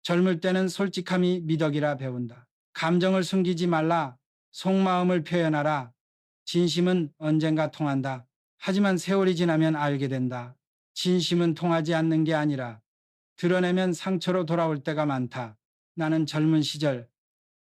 젊을 때는 솔직함이 미덕이라 배운다. 감정을 숨기지 말라. 속마음을 표현하라. 진심은 언젠가 통한다. 하지만 세월이 지나면 알게 된다. 진심은 통하지 않는 게 아니라 드러내면 상처로 돌아올 때가 많다. 나는 젊은 시절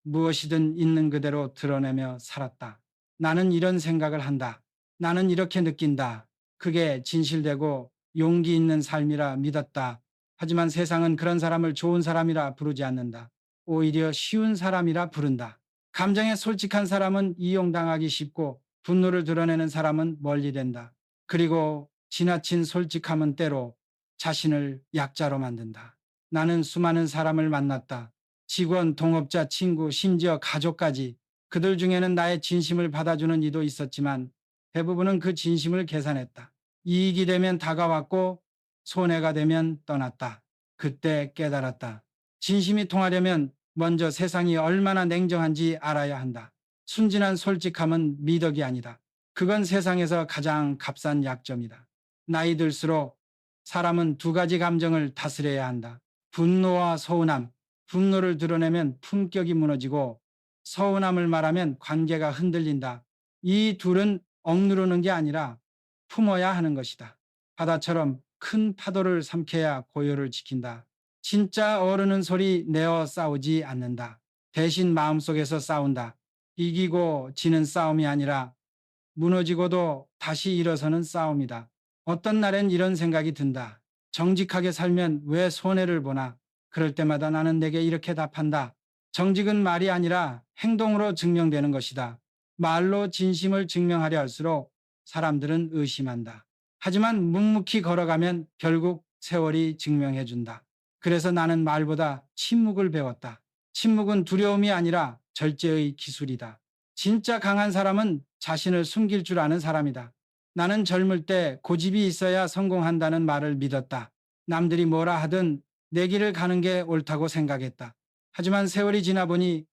무엇이든 있는 그대로 드러내며 살았다. 나는 이런 생각을 한다. 나는 이렇게 느낀다. 그게 진실되고 용기 있는 삶이라 믿었다. 하지만 세상은 그런 사람을 좋은 사람이라 부르지 않는다. 오히려 쉬운 사람이라 부른다. 감정에 솔직한 사람은 이용당하기 쉽고 분노를 드러내는 사람은 멀리 된다. 그리고 지나친 솔직함은 때로 자신을 약자로 만든다. 나는 수많은 사람을 만났다. 직원, 동업자, 친구, 심지어 가족까지. 그들 중에는 나의 진심을 받아주는 이도 있었지만 대부분은 그 진심을 계산했다. 이익이 되면 다가왔고 손해가 되면 떠났다. 그때 깨달았다. 진심이 통하려면 먼저 세상이 얼마나 냉정한지 알아야 한다. 순진한 솔직함은 미덕이 아니다. 그건 세상에서 가장 값싼 약점이다. 나이 들수록 사람은 두 가지 감정을 다스려야 한다. 분노와 서운함. 분노를 드러내면 품격이 무너지고 서운함을 말하면 관계가 흔들린다. 이 둘은 억누르는 게 아니라 품어야 하는 것이다. 바다처럼 큰 파도를 삼켜야 고요를 지킨다. 진짜 어른은 소리 내어 싸우지 않는다. 대신 마음속에서 싸운다. 이기고 지는 싸움이 아니라 무너지고도 다시 일어서는 싸움이다. 어떤 날엔 이런 생각이 든다. 정직하게 살면 왜 손해를 보나? 그럴 때마다 나는 내게 이렇게 답한다. 정직은 말이 아니라 행동으로 증명되는 것이다. 말로 진심을 증명하려 할수록 사람들은 의심한다. 하지만 묵묵히 걸어가면 결국 세월이 증명해준다. 그래서 나는 말보다 침묵을 배웠다. 침묵은 두려움이 아니라 절제의 기술이다. 진짜 강한 사람은 자신을 숨길 줄 아는 사람이다. 나는 젊을 때 고집이 있어야 성공한다는 말을 믿었다. 남들이 뭐라 하든 내 길을 가는 게 옳다고 생각했다. 하지만 세월이 지나 보니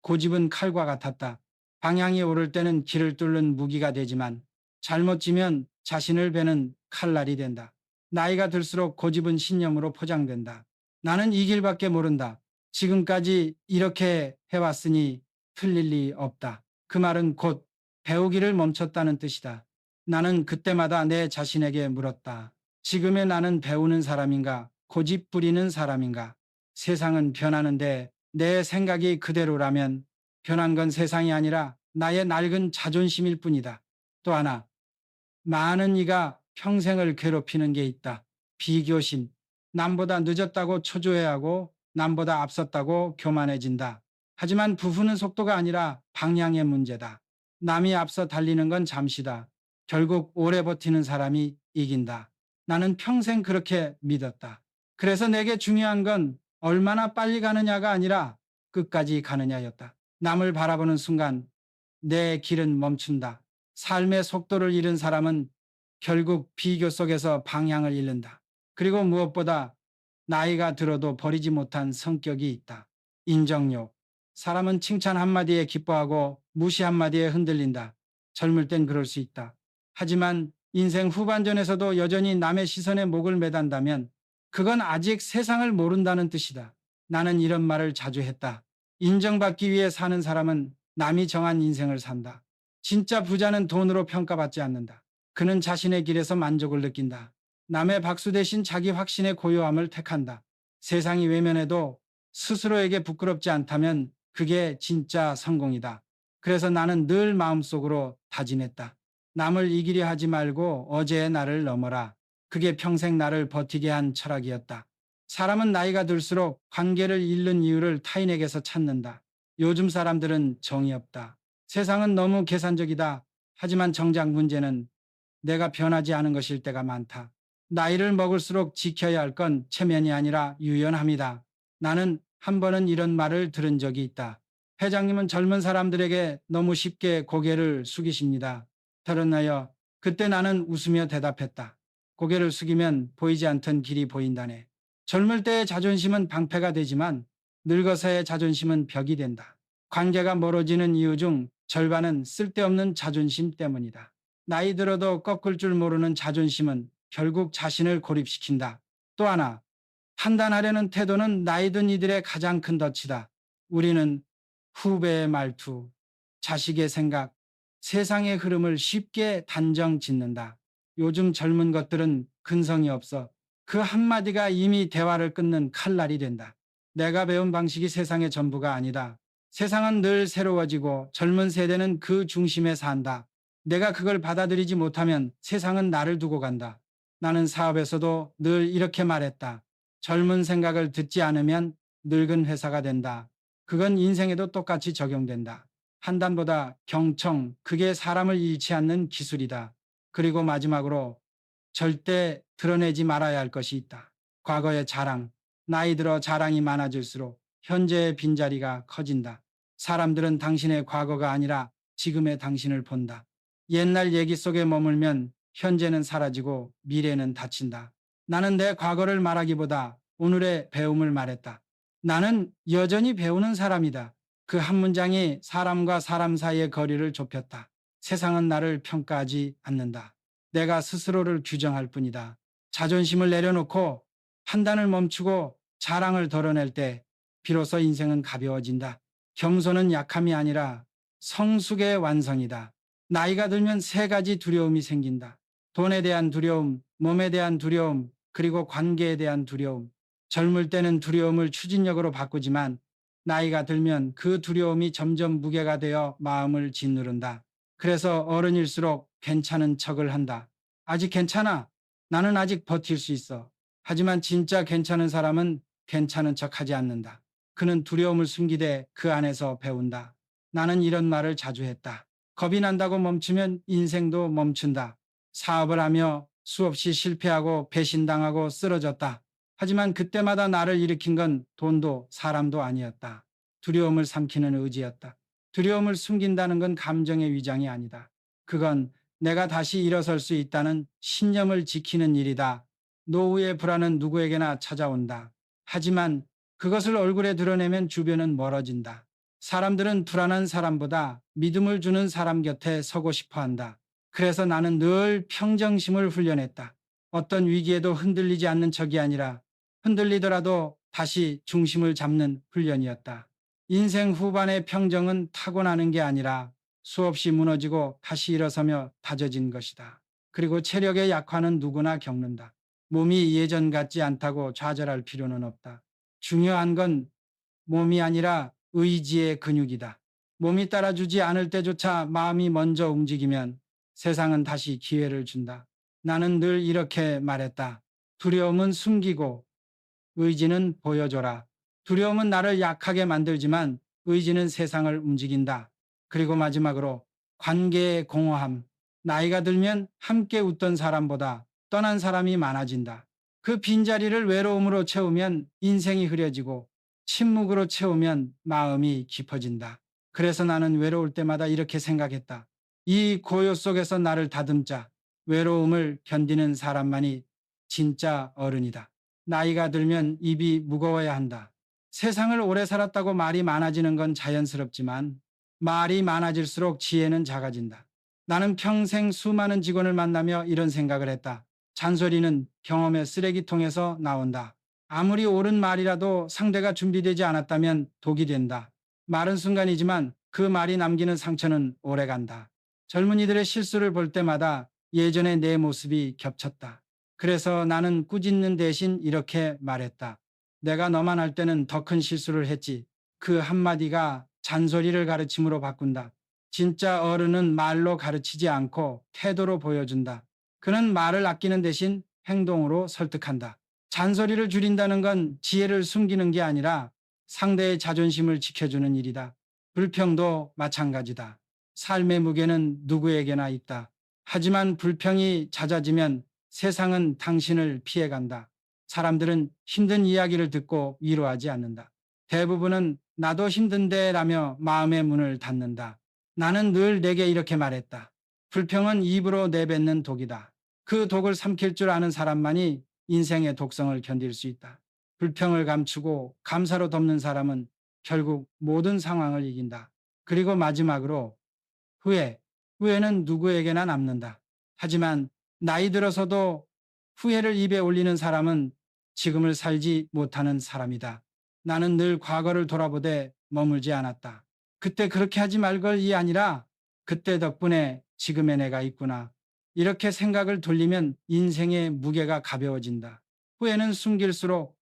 고집은 칼과 같았다. 방향이 오를 때는 길을 뚫는 무기가 되지만 잘못 지면 자신을 베는 칼날이 된다. 나이가 들수록 고집은 신념으로 포장된다. 나는 이 길밖에 모른다. 지금까지 이렇게 해왔으니 틀릴 리 없다. 그 말은 곧 배우기를 멈췄다는 뜻이다. 나는 그때마다 내 자신에게 물었다. 지금의 나는 배우는 사람인가? 고집 부리는 사람인가? 세상은 변하는데 내 생각이 그대로라면 변한 건 세상이 아니라 나의 낡은 자존심일 뿐이다. 또 하나, 많은 이가 평생을 괴롭히는 게 있다. 비교심. 남보다 늦었다고 초조해하고 남보다 앞섰다고 교만해진다. 하지만 부수는 속도가 아니라 방향의 문제다. 남이 앞서 달리는 건 잠시다. 결국 오래 버티는 사람이 이긴다. 나는 평생 그렇게 믿었다. 그래서 내게 중요한 건 얼마나 빨리 가느냐가 아니라 끝까지 가느냐였다. 남을 바라보는 순간 내 길은 멈춘다. 삶의 속도를 잃은 사람은 결국 비교 속에서 방향을 잃는다. 그리고 무엇보다 나이가 들어도 버리지 못한 성격이 있다. 인정욕. 사람은 칭찬 한마디에 기뻐하고 무시 한마디에 흔들린다. 젊을 땐 그럴 수 있다. 하지만 인생 후반전에서도 여전히 남의 시선에 목을 매단다면 그건 아직 세상을 모른다는 뜻이다. 나는 이런 말을 자주 했다. 인정받기 위해 사는 사람은 남이 정한 인생을 산다. 진짜 부자는 돈으로 평가받지 않는다. 그는 자신의 길에서 만족을 느낀다. 남의 박수 대신 자기 확신의 고요함을 택한다. 세상이 외면해도 스스로에게 부끄럽지 않다면 그게 진짜 성공이다. 그래서 나는 늘 마음속으로 다짐했다. 남을 이기려 하지 말고 어제의 나를 넘어라. 그게 평생 나를 버티게 한 철학이었다. 사람은 나이가 들수록 관계를 잃는 이유를 타인에게서 찾는다. 요즘 사람들은 정이 없다. 세상은 너무 계산적이다. 하지만 정작 문제는 내가 변하지 않은 것일 때가 많다. 나이를 먹을수록 지켜야 할 건 체면이 아니라 유연함이다. 나는 한 번은 이런 말을 들은 적이 있다. 회장님은 젊은 사람들에게 너무 쉽게 고개를 숙이십니다. 들었나요? 그때 나는 웃으며 대답했다. 고개를 숙이면 보이지 않던 길이 보인다네. 젊을 때의 자존심은 방패가 되지만 늙어서의 자존심은 벽이 된다. 관계가 멀어지는 이유 중 절반은 쓸데없는 자존심 때문이다. 나이 들어도 꺾을 줄 모르는 자존심은 결국 자신을 고립시킨다. 또 하나, 판단하려는 태도는 나이 든 이들의 가장 큰 덫이다. 우리는 후배의 말투, 자식의 생각, 세상의 흐름을 쉽게 단정 짓는다. 요즘 젊은 것들은 근성이 없어 그 한마디가 이미 대화를 끊는 칼날이 된다. 내가 배운 방식이 세상의 전부가 아니다. 세상은 늘 새로워지고 젊은 세대는 그 중심에 산다. 내가 그걸 받아들이지 못하면 세상은 나를 두고 간다. 나는 사업에서도 늘 이렇게 말했다. 젊은 생각을 듣지 않으면 늙은 회사가 된다. 그건 인생에도 똑같이 적용된다. 판단보다 경청, 그게 사람을 잃지 않는 기술이다. 그리고 마지막으로 절대 드러내지 말아야 할 것이 있다. 과거의 자랑, 나이 들어 자랑이 많아질수록 현재의 빈자리가 커진다. 사람들은 당신의 과거가 아니라 지금의 당신을 본다. 옛날 얘기 속에 머물면 현재는 사라지고 미래는 닫힌다. 나는 내 과거를 말하기보다 오늘의 배움을 말했다. 나는 여전히 배우는 사람이다. 그 한 문장이 사람과 사람 사이의 거리를 좁혔다. 세상은 나를 평가하지 않는다. 내가 스스로를 규정할 뿐이다. 자존심을 내려놓고 판단을 멈추고 자랑을 덜어낼 때 비로소 인생은 가벼워진다. 겸손은 약함이 아니라 성숙의 완성이다. 나이가 들면 세 가지 두려움이 생긴다. 돈에 대한 두려움, 몸에 대한 두려움, 그리고 관계에 대한 두려움. 젊을 때는 두려움을 추진력으로 바꾸지만 나이가 들면 그 두려움이 점점 무게가 되어 마음을 짓누른다. 그래서 어른일수록 괜찮은 척을 한다. 아직 괜찮아. 나는 아직 버틸 수 있어. 하지만 진짜 괜찮은 사람은 괜찮은 척 하지 않는다. 그는 두려움을 숨기되 그 안에서 배운다. 나는 이런 말을 자주 했다. 겁이 난다고 멈추면 인생도 멈춘다. 사업을 하며 수없이 실패하고 배신당하고 쓰러졌다. 하지만 그때마다 나를 일으킨 건 돈도 사람도 아니었다. 두려움을 삼키는 의지였다. 두려움을 숨긴다는 건 감정의 위장이 아니다. 그건 내가 다시 일어설 수 있다는 신념을 지키는 일이다. 노후의 불안은 누구에게나 찾아온다. 하지만 그것을 얼굴에 드러내면 주변은 멀어진다. 사람들은 불안한 사람보다 믿음을 주는 사람 곁에 서고 싶어 한다. 그래서 나는 늘 평정심을 훈련했다. 어떤 위기에도 흔들리지 않는 척이 아니라 흔들리더라도 다시 중심을 잡는 훈련이었다. 인생 후반의 평정은 타고나는 게 아니라 수없이 무너지고 다시 일어서며 다져진 것이다. 그리고 체력의 약화는 누구나 겪는다. 몸이 예전 같지 않다고 좌절할 필요는 없다. 중요한 건 몸이 아니라 의지의 근육이다. 몸이 따라주지 않을 때조차 마음이 먼저 움직이면 세상은 다시 기회를 준다. 나는 늘 이렇게 말했다. 두려움은 숨기고 의지는 보여줘라. 두려움은 나를 약하게 만들지만 의지는 세상을 움직인다. 그리고 마지막으로 관계의 공허함. 나이가 들면 함께 웃던 사람보다 떠난 사람이 많아진다. 그 빈자리를 외로움으로 채우면 인생이 흐려지고 침묵으로 채우면 마음이 깊어진다. 그래서 나는 외로울 때마다 이렇게 생각했다. 이 고요 속에서 나를 다듬자. 외로움을 견디는 사람만이 진짜 어른이다. 나이가 들면 입이 무거워야 한다. 세상을 오래 살았다고 말이 많아지는 건 자연스럽지만 말이 많아질수록 지혜는 작아진다. 나는 평생 수많은 직원을 만나며 이런 생각을 했다. 잔소리는 경험의 쓰레기통에서 나온다. 아무리 옳은 말이라도 상대가 준비되지 않았다면 독이 된다. 말은 순간이지만 그 말이 남기는 상처는 오래간다. 젊은이들의 실수를 볼 때마다 예전의 내 모습이 겹쳤다. 그래서 나는 꾸짖는 대신 이렇게 말했다. 내가 너만 할 때는 더 큰 실수를 했지. 그 한마디가 잔소리를 가르침으로 바꾼다. 진짜 어른은 말로 가르치지 않고 태도로 보여준다. 그는 말을 아끼는 대신 행동으로 설득한다. 잔소리를 줄인다는 건 지혜를 숨기는 게 아니라 상대의 자존심을 지켜주는 일이다. 불평도 마찬가지다. 삶의 무게는 누구에게나 있다. 하지만 불평이 잦아지면 세상은 당신을 피해간다. 사람들은 힘든 이야기를 듣고 위로하지 않는다. 대부분은 나도 힘든데 라며 마음의 문을 닫는다. 나는 늘 내게 이렇게 말했다. 불평은 입으로 내뱉는 독이다. 그 독을 삼킬 줄 아는 사람만이 인생의 독성을 견딜 수 있다. 불평을 감추고 감사로 덮는 사람은 결국 모든 상황을 이긴다. 그리고 마지막으로 후회. 후회는 누구에게나 남는다. 하지만 나이 들어서도 후회를 입에 올리는 사람은 지금을 살지 못하는 사람이다. 나는 늘 과거를 돌아보되 머물지 않았다. 그때 그렇게 하지 말 걸이 아니라 그때 덕분에 지금의 내가 있구나. 이렇게 생각을 돌리면 인생의 무게가 가벼워진다. 후회는 숨길수록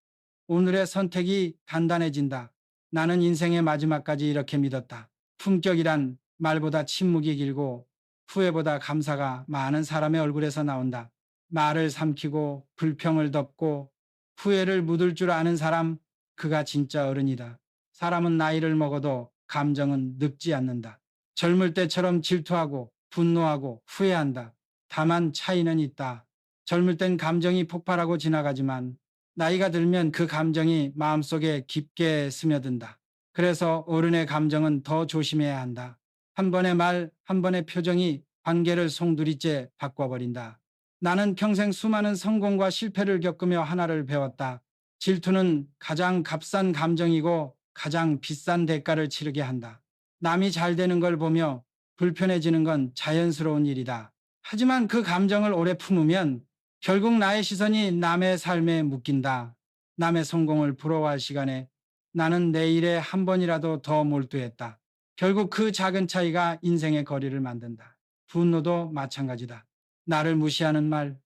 오늘의 선택이 단단해진다. 나는 인생의 마지막까지 이렇게 믿었다. 품격이란 말보다 침묵이 길고 후회보다 감사가 많은 사람의 얼굴에서 나온다. 말을 삼키고 불평을 덮고 후회를 묻을 줄 아는 사람, 그가 진짜 어른이다. 사람은 나이를 먹어도 감정은 늙지 않는다. 젊을 때처럼 질투하고 분노하고 후회한다. 다만 차이는 있다. 젊을 땐 감정이 폭발하고 지나가지만 나이가 들면 그 감정이 마음속에 깊게 스며든다. 그래서 어른의 감정은 더 조심해야 한다. 한 번의 말, 한 번의 표정이 관계를 송두리째 바꿔버린다. 나는 평생 수많은 성공과 실패를 겪으며 하나를 배웠다. 질투는 가장 값싼 감정이고 가장 비싼 대가를 치르게 한다. 남이 잘 되는 걸 보며 불편해지는 건 자연스러운 일이다. 하지만 그 감정을 오래 품으면 결국 나의 시선이 남의 삶에 묶인다. 남의 성공을 부러워할 시간에 나는 내 일에 한 번이라도 더 몰두했다. 결국 그 작은 차이가 인생의 거리를 만든다. 분노도 마찬가지다. 나를 무시하는 말,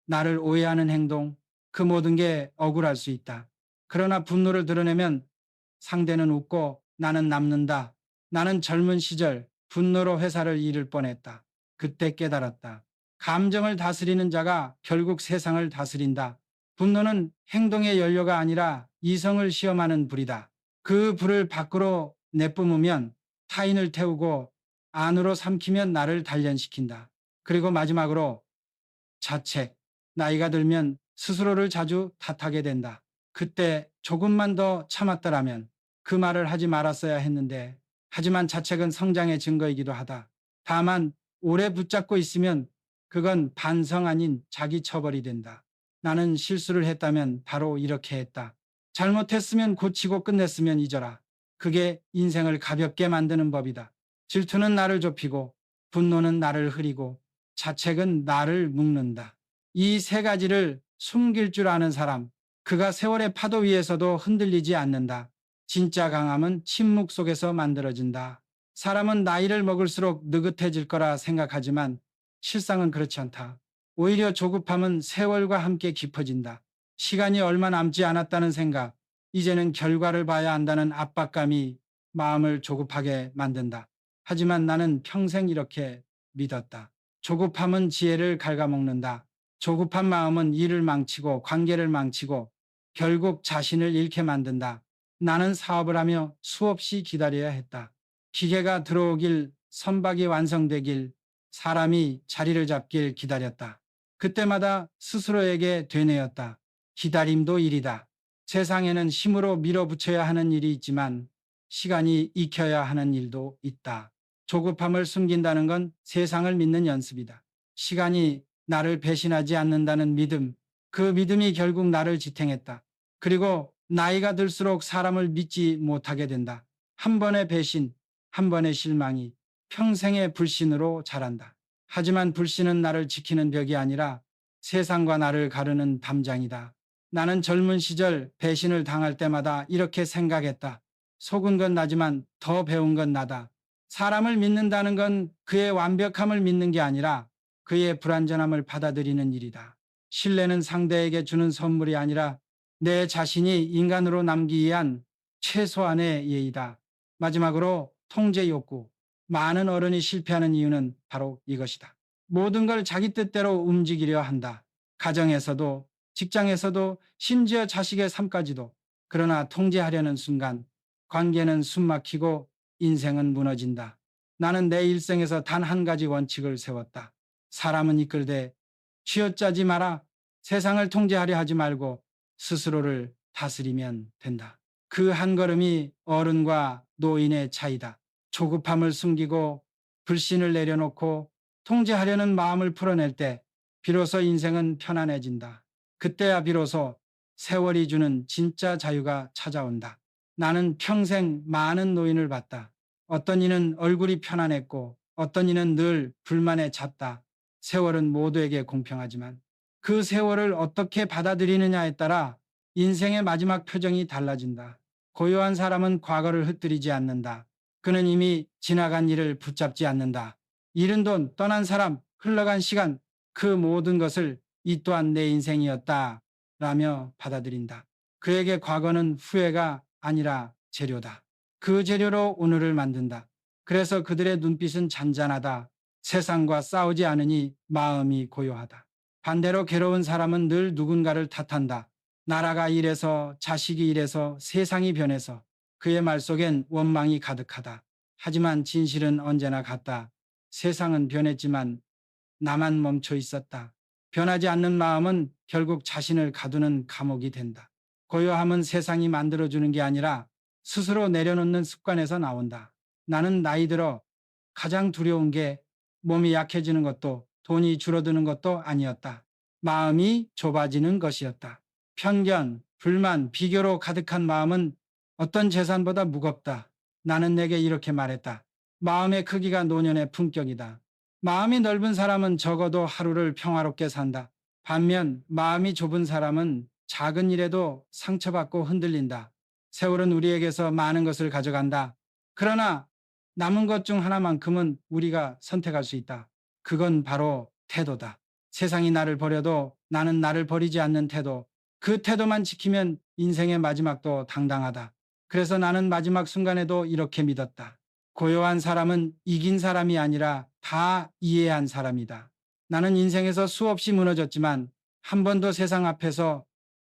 나를 오해하는 행동, 그 모든 게 억울할 수 있다. 그러나 분노를 드러내면 상대는 웃고 나는 남는다. 나는 젊은 시절 분노로 회사를 잃을 뻔했다. 그때 깨달았다. 감정을 다스리는 자가 결국 세상을 다스린다. 분노는 행동의 연료가 아니라 이성을 시험하는 불이다. 그 불을 밖으로 내뿜으면 타인을 태우고 안으로 삼키면 나를 단련시킨다. 그리고 마지막으로 자책. 나이가 들면 스스로를 자주 탓하게 된다. 그때 조금만 더 참았더라면 그 말을 하지 말았어야 했는데, 하지만 자책은 성장의 증거이기도 하다. 다만 오래 붙잡고 있으면 그건 반성 아닌 자기 처벌이 된다. 나는 실수를 했다면 바로 이렇게 했다. 잘못했으면 고치고 끝냈으면 잊어라. 그게 인생을 가볍게 만드는 법이다. 질투는 나를 좁히고 분노는 나를 흐리고 자책은 나를 묶는다. 이 세 가지를 숨길 줄 아는 사람, 그가 세월의 파도 위에서도 흔들리지 않는다. 진짜 강함은 침묵 속에서 만들어진다. 사람은 나이를 먹을수록 느긋해질 거라 생각하지만 실상은 그렇지 않다. 오히려 조급함은 세월과 함께 깊어진다. 시간이 얼마 남지 않았다는 생각, 이제는 결과를 봐야 한다는 압박감이 마음을 조급하게 만든다. 하지만 나는 평생 이렇게 믿었다. 조급함은 지혜를 갉아먹는다. 조급한 마음은 일을 망치고 관계를 망치고 결국 자신을 잃게 만든다. 나는 사업을 하며 수없이 기다려야 했다. 기계가 들어오길, 선박이 완성되길, 사람이 자리를 잡길 기다렸다. 그때마다 스스로에게 되뇌었다. 기다림도 일이다. 세상에는 힘으로 밀어붙여야 하는 일이 있지만 시간이 익혀야 하는 일도 있다. 조급함을 숨긴다는 건 세상을 믿는 연습이다. 시간이 나를 배신하지 않는다는 믿음, 그 믿음이 결국 나를 지탱했다. 그리고 나이가 들수록 사람을 믿지 못하게 된다. 한 번의 배신, 한 번의 실망이 평생의 불신으로 자란다. 하지만 불신은 나를 지키는 벽이 아니라 세상과 나를 가르는 담장이다. 나는 젊은 시절 배신을 당할 때마다 이렇게 생각했다. 속은 건 나지만 더 배운 건 나다. 사람을 믿는다는 건 그의 완벽함을 믿는 게 아니라 그의 불완전함을 받아들이는 일이다. 신뢰는 상대에게 주는 선물이 아니라 내 자신이 인간으로 남기 위한 최소한의 예의다. 마지막으로 통제 욕구. 많은 어른이 실패하는 이유는 바로 이것이다. 모든 걸 자기 뜻대로 움직이려 한다. 가정에서도, 직장에서도, 심지어 자식의 삶까지도. 그러나 통제하려는 순간 관계는 숨막히고 인생은 무너진다. 나는 내 일생에서 단 한 가지 원칙을 세웠다. 사람은 이끌되 쥐어짜지 마라. 세상을 통제하려 하지 말고 스스로를 다스리면 된다. 그 한 걸음이 어른과 노인의 차이다. 조급함을 숨기고 불신을 내려놓고 통제하려는 마음을 풀어낼 때 비로소 인생은 편안해진다. 그때야 비로소 세월이 주는 진짜 자유가 찾아온다. 나는 평생 많은 노인을 봤다. 어떤 이는 얼굴이 편안했고 어떤 이는 늘 불만에 찼다. 세월은 모두에게 공평하지만 그 세월을 어떻게 받아들이느냐에 따라 인생의 마지막 표정이 달라진다. 고요한 사람은 과거를 흩뜨리지 않는다. 그는 이미 지나간 일을 붙잡지 않는다. 잃은 돈, 떠난 사람, 흘러간 시간, 그 모든 것을 이 또한 내 인생이었다 라며 받아들인다. 그에게 과거는 후회가 아니라 재료다. 그 재료로 오늘을 만든다. 그래서 그들의 눈빛은 잔잔하다. 세상과 싸우지 않으니 마음이 고요하다. 반대로 괴로운 사람은 늘 누군가를 탓한다. 나라가 이래서, 자식이 이래서, 세상이 변해서. 그의 말 속엔 원망이 가득하다. 하지만 진실은 언제나 같다. 세상은 변했지만 나만 멈춰 있었다. 변하지 않는 마음은 결국 자신을 가두는 감옥이 된다. 고요함은 세상이 만들어주는 게 아니라 스스로 내려놓는 습관에서 나온다. 나는 나이 들어 가장 두려운 게 몸이 약해지는 것도 돈이 줄어드는 것도 아니었다. 마음이 좁아지는 것이었다. 편견, 불만, 비교로 가득한 마음은 어떤 재산보다 무겁다. 나는 내게 이렇게 말했다. 마음의 크기가 노년의 품격이다. 마음이 넓은 사람은 적어도 하루를 평화롭게 산다. 반면 마음이 좁은 사람은 작은 일에도 상처받고 흔들린다. 세월은 우리에게서 많은 것을 가져간다. 그러나 남은 것 중 하나만큼은 우리가 선택할 수 있다. 그건 바로 태도다. 세상이 나를 버려도 나는 나를 버리지 않는 태도. 그 태도만 지키면 인생의 마지막도 당당하다. 그래서 나는 마지막 순간에도 이렇게 믿었다. 고요한 사람은 이긴 사람이 아니라 다 이해한 사람이다. 나는 인생에서 수없이 무너졌지만 한 번도 세상 앞에서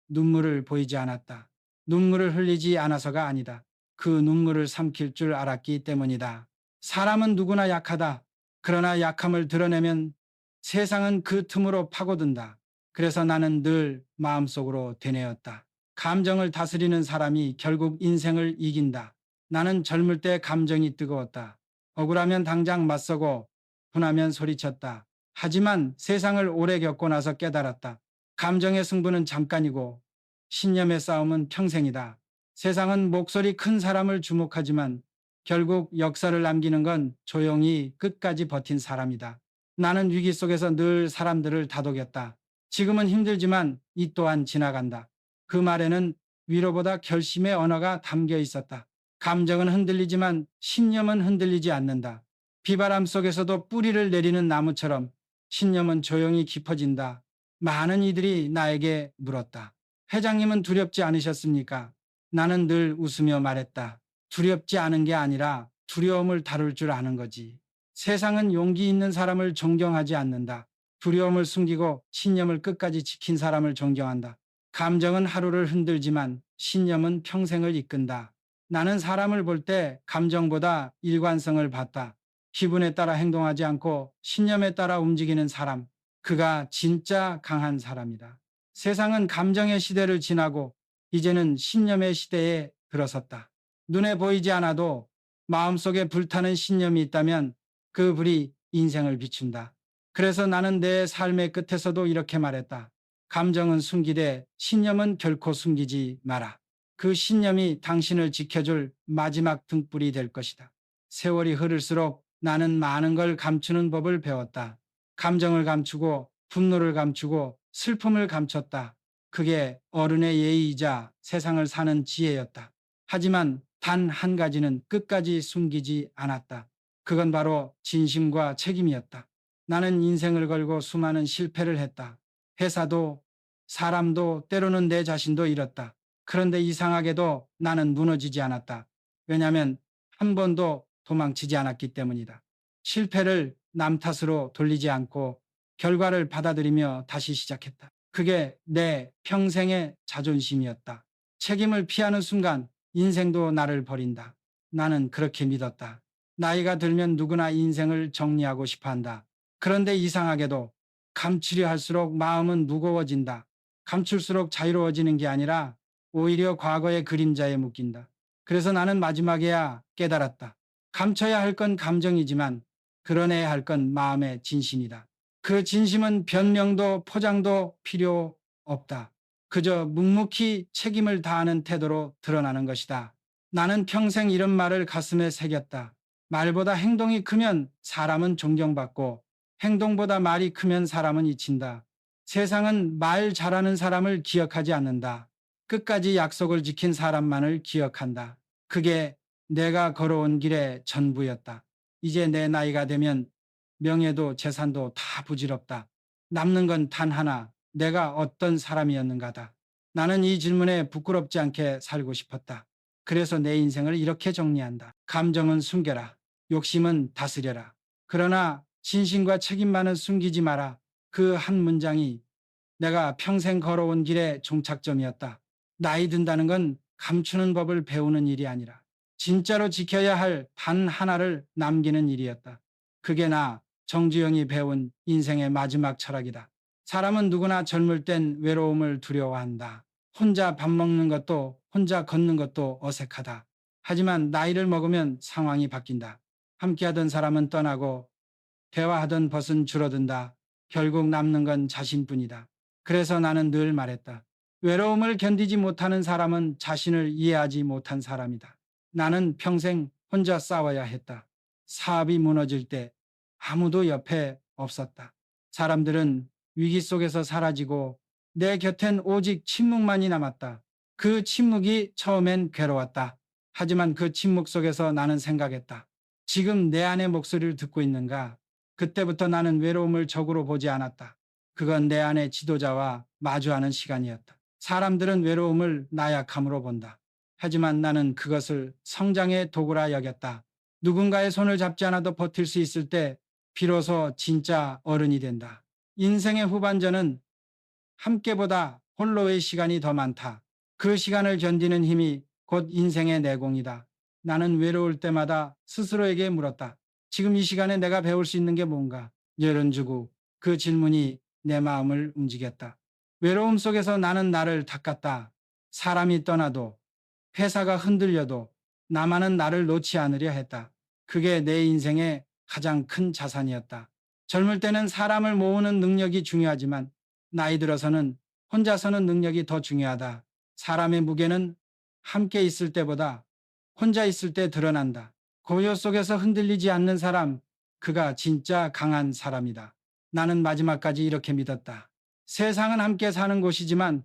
눈물을 보이지 않았다. 눈물을 흘리지 않아서가 아니다. 그 눈물을 삼킬 줄 알았기 때문이다. 사람은 누구나 약하다. 그러나 약함을 드러내면 세상은 그 틈으로 파고든다. 그래서 나는 늘 마음속으로 되뇌었다. 감정을 다스리는 사람이 결국 인생을 이긴다. 나는 젊을 때 감정이 뜨거웠다. 억울하면 당장 맞서고 분하면 소리쳤다. 하지만 세상을 오래 겪고 나서 깨달았다. 감정의 승부는 잠깐이고 신념의 싸움은 평생이다. 세상은 목소리 큰 사람을 주목하지만 결국 역사를 남기는 건 조용히 끝까지 버틴 사람이다. 나는 위기 속에서 늘 사람들을 다독였다. 지금은 힘들지만 이 또한 지나간다. 그 말에는 위로보다 결심의 언어가 담겨 있었다. 감정은 흔들리지만 신념은 흔들리지 않는다. 비바람 속에서도 뿌리를 내리는 나무처럼 신념은 조용히 깊어진다. 많은 이들이 나에게 물었다. 회장님은 두렵지 않으셨습니까? 나는 늘 웃으며 말했다. 두렵지 않은 게 아니라 두려움을 다룰 줄 아는 거지. 세상은 용기 있는 사람을 존경하지 않는다. 두려움을 숨기고 신념을 끝까지 지킨 사람을 존경한다. 감정은 하루를 흔들지만 신념은 평생을 이끈다. 나는 사람을 볼 때 감정보다 일관성을 봤다. 기분에 따라 행동하지 않고 신념에 따라 움직이는 사람. 그가 진짜 강한 사람이다. 세상은 감정의 시대를 지나고 이제는 신념의 시대에 들어섰다. 눈에 보이지 않아도 마음속에 불타는 신념이 있다면 그 불이 인생을 비춘다. 그래서 나는 내 삶의 끝에서도 이렇게 말했다. 감정은 숨기되 신념은 결코 숨기지 마라. 그 신념이 당신을 지켜줄 마지막 등불이 될 것이다. 세월이 흐를수록 나는 많은 걸 감추는 법을 배웠다. 감정을 감추고 분노를 감추고 슬픔을 감췄다. 그게 어른의 예의이자 세상을 사는 지혜였다. 하지만 단 한 가지는 끝까지 숨기지 않았다. 그건 바로 진심과 책임이었다. 나는 인생을 걸고 수많은 실패를 했다. 회사도 사람도 때로는 내 자신도 잃었다. 그런데 이상하게도 나는 무너지지 않았다. 왜냐하면 한 번도 도망치지 않았기 때문이다. 실패를 남 탓으로 돌리지 않고 결과를 받아들이며 다시 시작했다. 그게 내 평생의 자존심이었다. 책임을 피하는 순간 인생도 나를 버린다. 나는 그렇게 믿었다. 나이가 들면 누구나 인생을 정리하고 싶어 한다. 그런데 이상하게도 감추려 할수록 마음은 무거워진다. 감출수록 자유로워지는 게 아니라 오히려 과거의 그림자에 묶인다. 그래서 나는 마지막에야 깨달았다. 감춰야 할 건 감정이지만 드러내야 할 건 마음의 진심이다. 그 진심은 변명도 포장도 필요 없다. 그저 묵묵히 책임을 다하는 태도로 드러나는 것이다. 나는 평생 이런 말을 가슴에 새겼다. 말보다 행동이 크면 사람은 존경받고 행동보다 말이 크면 사람은 잊힌다. 세상은 말 잘하는 사람을 기억하지 않는다. 끝까지 약속을 지킨 사람만을 기억한다. 그게 내가 걸어온 길의 전부였다. 이제 내 나이가 되면 명예도 재산도 다 부질없다. 남는 건 단 하나, 내가 어떤 사람이었는가다. 나는 이 질문에 부끄럽지 않게 살고 싶었다. 그래서 내 인생을 이렇게 정리한다. 감정은 숨겨라. 욕심은 다스려라. 그러나 진심과 책임만은 숨기지 마라. 그 한 문장이 내가 평생 걸어온 길의 종착점이었다. 나이 든다는 건 감추는 법을 배우는 일이 아니라 진짜로 지켜야 할 단 하나를 남기는 일이었다. 그게 나 정주영이 배운 인생의 마지막 철학이다. 사람은 누구나 젊을 땐 외로움을 두려워한다. 혼자 밥 먹는 것도 혼자 걷는 것도 어색하다. 하지만 나이를 먹으면 상황이 바뀐다. 함께하던 사람은 떠나고 대화하던 벗은 줄어든다. 결국 남는 건 자신뿐이다. 그래서 나는 늘 말했다. 외로움을 견디지 못하는 사람은 자신을 이해하지 못한 사람이다. 나는 평생 혼자 싸워야 했다. 사업이 무너질 때 아무도 옆에 없었다. 사람들은 위기 속에서 사라지고 내 곁엔 오직 침묵만이 남았다. 그 침묵이 처음엔 괴로웠다. 하지만 그 침묵 속에서 나는 생각했다. 지금 내 안의 목소리를 듣고 있는가? 그때부터 나는 외로움을 적으로 보지 않았다. 그건 내 안의 지도자와 마주하는 시간이었다. 사람들은 외로움을 나약함으로 본다. 하지만 나는 그것을 성장의 도구라 여겼다. 누군가의 손을 잡지 않아도 버틸 수 있을 때 비로소 진짜 어른이 된다. 인생의 후반전은 함께보다 홀로의 시간이 더 많다. 그 시간을 견디는 힘이 곧 인생의 내공이다. 나는 외로울 때마다 스스로에게 물었다. 지금 이 시간에 내가 배울 수 있는 게 뭔가? 열은 주고 그 질문이 내 마음을 움직였다. 외로움 속에서 나는 나를 닦았다. 사람이 떠나도 회사가 흔들려도 나만은 나를 놓지 않으려 했다. 그게 내 인생의 가장 큰 자산이었다. 젊을 때는 사람을 모으는 능력이 중요하지만 나이 들어서는 혼자 서는 능력이 더 중요하다. 사람의 무게는 함께 있을 때보다 혼자 있을 때 드러난다. 고요 속에서 흔들리지 않는 사람, 그가 진짜 강한 사람이다. 나는 마지막까지 이렇게 믿었다. 세상은 함께 사는 곳이지만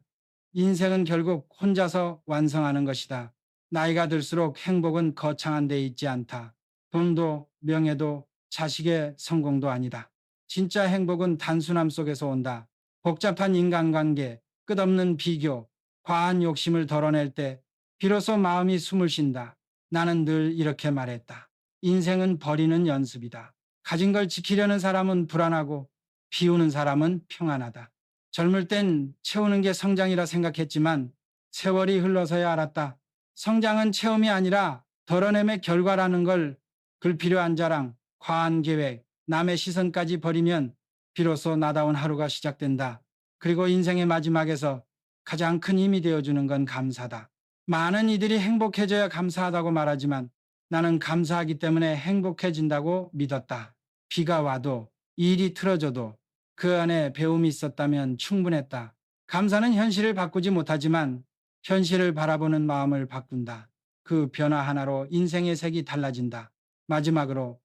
인생은 결국 혼자서 완성하는 것이다. 나이가 들수록 행복은 거창한 데 있지 않다. 돈도 명예도 자식의 성공도 아니다. 진짜 행복은 단순함 속에서 온다. 복잡한 인간관계, 끝없는 비교, 과한 욕심을 덜어낼 때 비로소 마음이 숨을 쉰다. 나는 늘 이렇게 말했다. 인생은 버리는 연습이다. 가진 걸 지키려는 사람은 불안하고 비우는 사람은 평안하다. 젊을 땐 채우는 게 성장이라 생각했지만 세월이 흘러서야 알았다. 성장은 체험이 아니라 덜어냄의 결과라는 걸 불필요한 자랑, 과한 계획, 남의 시선까지 버리면 비로소 나다운 하루가 시작된다. 그리고 인생의 마지막에서 가장 큰 힘이 되어주는 건 감사다. 많은 이들이 행복해져야 감사하다고 말하지만 나는 감사하기 때문에 행복해진다고 믿었다. 비가 와도 일이 틀어져도 그 안에 배움이 있었다면 충분했다. 감사는 현실을 바꾸지 못하지만 현실을 바라보는 마음을 바꾼다. 그 변화 하나로 인생의 색이 달라진다. 마지막으로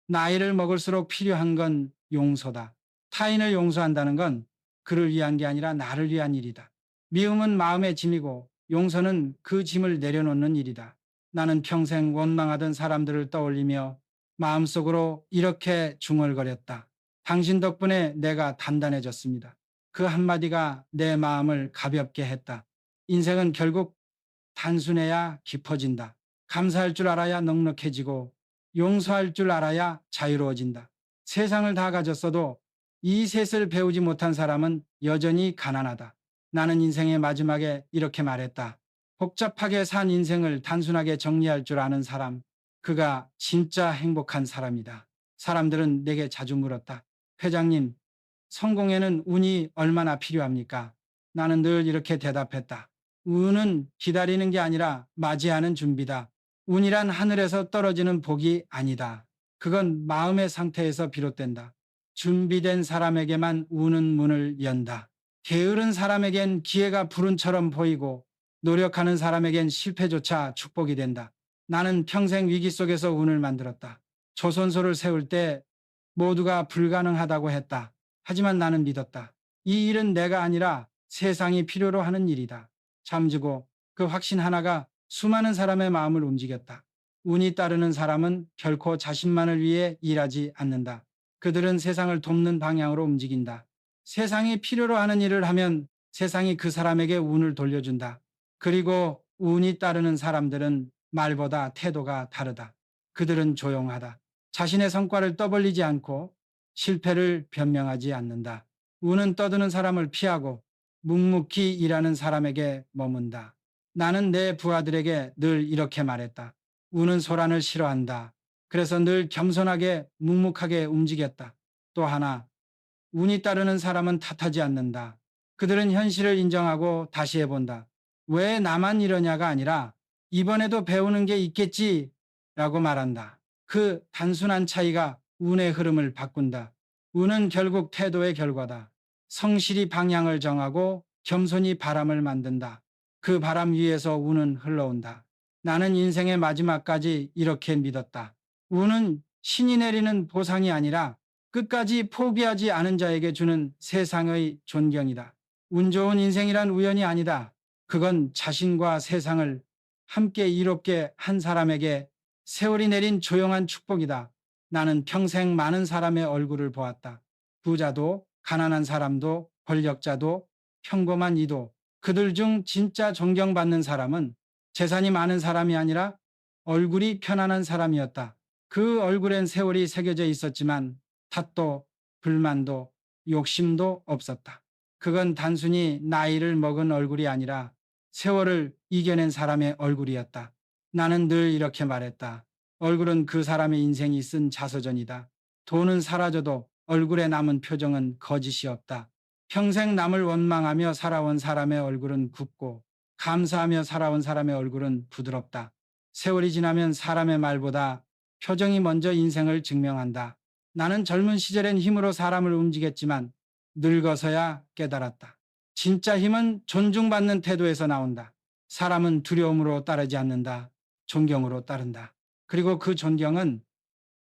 나이를 먹을수록 필요한 건 용서다. 타인을 용서한다는 건 그를 위한 게 아니라 나를 위한 일이다. 미움은 마음의 짐이고 용서는 그 짐을 내려놓는 일이다. 나는 평생 원망하던 사람들을 떠올리며 마음속으로 이렇게 중얼거렸다. 당신 덕분에 내가 단단해졌습니다. 그 한마디가 내 마음을 가볍게 했다. 인생은 결국 단순해야 깊어진다. 감사할 줄 알아야 넉넉해지고 용서할 줄 알아야 자유로워진다. 세상을 다 가졌어도 이 셋을 배우지 못한 사람은 여전히 가난하다. 나는 인생의 마지막에 이렇게 말했다. 복잡하게 산 인생을 단순하게 정리할 줄 아는 사람, 그가 진짜 행복한 사람이다. 사람들은 내게 자주 물었다. 회장님, 성공에는 운이 얼마나 필요합니까? 나는 늘 이렇게 대답했다. 운은 기다리는 게 아니라 맞이하는 준비다. 운이란 하늘에서 떨어지는 복이 아니다. 그건 마음의 상태에서 비롯된다. 준비된 사람에게만 운은 문을 연다. 게으른 사람에겐 기회가 불운처럼 보이고 노력하는 사람에겐 실패조차 축복이 된다. 나는 평생 위기 속에서 운을 만들었다. 조선소를 세울 때 모두가 불가능하다고 했다. 하지만 나는 믿었다. 이 일은 내가 아니라 세상이 필요로 하는 일이다. 잠지고 그 확신 하나가 수많은 사람의 마음을 움직였다. 운이 따르는 사람은 결코 자신만을 위해 일하지 않는다. 그들은 세상을 돕는 방향으로 움직인다. 세상이 필요로 하는 일을 하면 세상이 그 사람에게 운을 돌려준다. 그리고 운이 따르는 사람들은 말보다 태도가 다르다. 그들은 조용하다. 자신의 성과를 떠벌리지 않고 실패를 변명하지 않는다. 운은 떠드는 사람을 피하고 묵묵히 일하는 사람에게 머문다. 나는 내 부하들에게 늘 이렇게 말했다. 운은 소란을 싫어한다. 그래서 늘 겸손하게 묵묵하게 움직였다. 또 하나, 운이 따르는 사람은 탓하지 않는다. 그들은 현실을 인정하고 다시 해본다. 왜 나만 이러냐가 아니라 이번에도 배우는 게 있겠지 라고 말한다. 그 단순한 차이가 운의 흐름을 바꾼다. 운은 결국 태도의 결과다. 성실히 방향을 정하고 겸손히 바람을 만든다. 그 바람 위에서 운은 흘러온다. 나는 인생의 마지막까지 이렇게 믿었다. 운은 신이 내리는 보상이 아니라 끝까지 포기하지 않은 자에게 주는 세상의 존경이다. 운 좋은 인생이란 우연이 아니다. 그건 자신과 세상을 함께 이롭게 한 사람에게 세월이 내린 조용한 축복이다. 나는 평생 많은 사람의 얼굴을 보았다. 부자도 가난한 사람도 권력자도 평범한 이도 그들 중 진짜 존경받는 사람은 재산이 많은 사람이 아니라 얼굴이 편안한 사람이었다. 그 얼굴엔 세월이 새겨져 있었지만 탓도 불만도 욕심도 없었다. 그건 단순히 나이를 먹은 얼굴이 아니라 세월을 이겨낸 사람의 얼굴이었다. 나는 늘 이렇게 말했다. 얼굴은 그 사람의 인생이 쓴 자서전이다. 돈은 사라져도 얼굴에 남은 표정은 거짓이 없다. 평생 남을 원망하며 살아온 사람의 얼굴은 굽고 감사하며 살아온 사람의 얼굴은 부드럽다. 세월이 지나면 사람의 말보다 표정이 먼저 인생을 증명한다. 나는 젊은 시절엔 힘으로 사람을 움직였지만 늙어서야 깨달았다. 진짜 힘은 존중받는 태도에서 나온다. 사람은 두려움으로 따르지 않는다. 존경으로 따른다. 그리고 그 존경은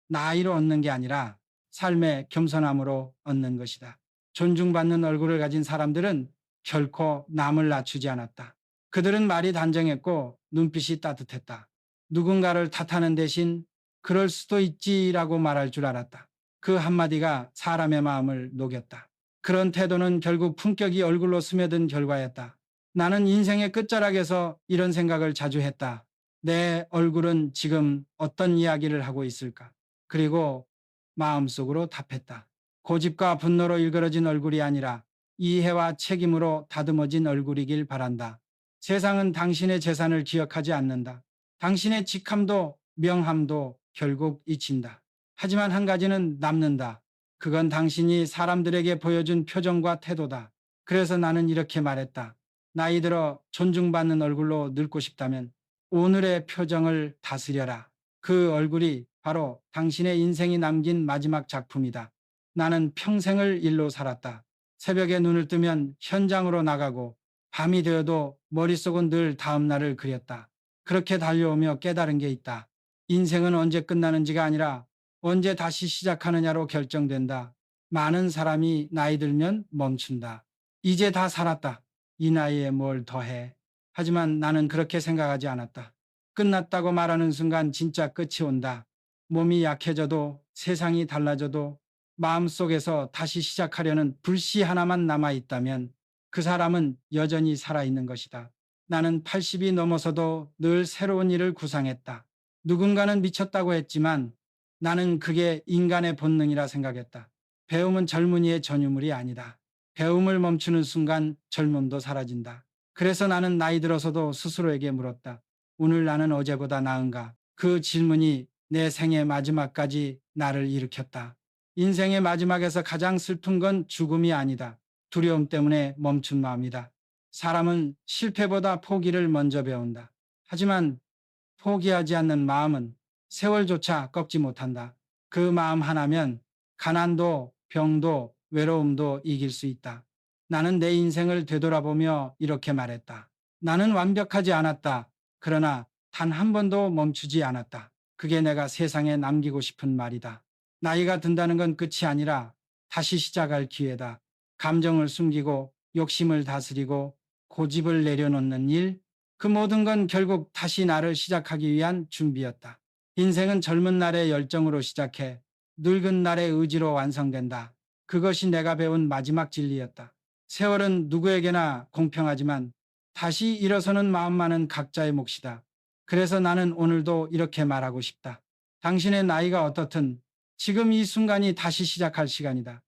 나이로 얻는 게 아니라 삶의 겸손함으로 얻는 것이다. 존중받는 얼굴을 가진 사람들은 결코 남을 낮추지 않았다. 그들은 말이 단정했고 눈빛이 따뜻했다. 누군가를 탓하는 대신 그럴 수도 있지라고 말할 줄 알았다. 그 한마디가 사람의 마음을 녹였다. 그런 태도는 결국 품격이 얼굴로 스며든 결과였다. 나는 인생의 끝자락에서 이런 생각을 자주 했다. 내 얼굴은 지금 어떤 이야기를 하고 있을까? 그리고 마음속으로 답했다. 고집과 분노로 일그러진 얼굴이 아니라 이해와 책임으로 다듬어진 얼굴이길 바란다. 세상은 당신의 재산을 기억하지 않는다. 당신의 직함도 명함도 결국 잊힌다. 하지만 한 가지는 남는다. 그건 당신이 사람들에게 보여준 표정과 태도다. 그래서 나는 이렇게 말했다. 나이 들어 존중받는 얼굴로 늙고 싶다면 오늘의 표정을 다스려라. 그 얼굴이 바로 당신의 인생이 남긴 마지막 작품이다. 나는 평생을 일로 살았다. 새벽에 눈을 뜨면 현장으로 나가고 밤이 되어도 머릿속은 늘 다음 날을 그렸다. 그렇게 달려오며 깨달은 게 있다. 인생은 언제 끝나는지가 아니라 언제 다시 시작하느냐로 결정된다. 많은 사람이 나이 들면 멈춘다. 이제 다 살았다. 이 나이에 뭘 더해. 하지만 나는 그렇게 생각하지 않았다. 끝났다고 말하는 순간 진짜 끝이 온다. 몸이 약해져도 세상이 달라져도 마음속에서 다시 시작하려는 불씨 하나만 남아있다면 그 사람은 여전히 살아있는 것이다. 나는 80이 넘어서도 늘 새로운 일을 구상했다. 누군가는 미쳤다고 했지만 나는 그게 인간의 본능이라 생각했다. 배움은 젊은이의 전유물이 아니다. 배움을 멈추는 순간 젊음도 사라진다. 그래서 나는 나이 들어서도 스스로에게 물었다. 오늘 나는 어제보다 나은가? 그 질문이 내 생의 마지막까지 나를 일으켰다. 인생의 마지막에서 가장 슬픈 건 죽음이 아니다. 두려움 때문에 멈춘 마음이다. 사람은 실패보다 포기를 먼저 배운다. 하지만 포기하지 않는 마음은 세월조차 꺾지 못한다. 그 마음 하나면 가난도 병도 외로움도 이길 수 있다. 나는 내 인생을 되돌아보며 이렇게 말했다. 나는 완벽하지 않았다. 그러나 단 한 번도 멈추지 않았다. 그게 내가 세상에 남기고 싶은 말이다. 나이가 든다는 건 끝이 아니라 다시 시작할 기회다. 감정을 숨기고 욕심을 다스리고 고집을 내려놓는 일, 그 모든 건 결국 다시 나를 시작하기 위한 준비였다. 인생은 젊은 날의 열정으로 시작해 늙은 날의 의지로 완성된다. 그것이 내가 배운 마지막 진리였다. 세월은 누구에게나 공평하지만 다시 일어서는 마음만은 각자의 몫이다. 그래서 나는 오늘도 이렇게 말하고 싶다. 당신의 나이가 어떻든 지금 이 순간이 다시 시작할 시간이다.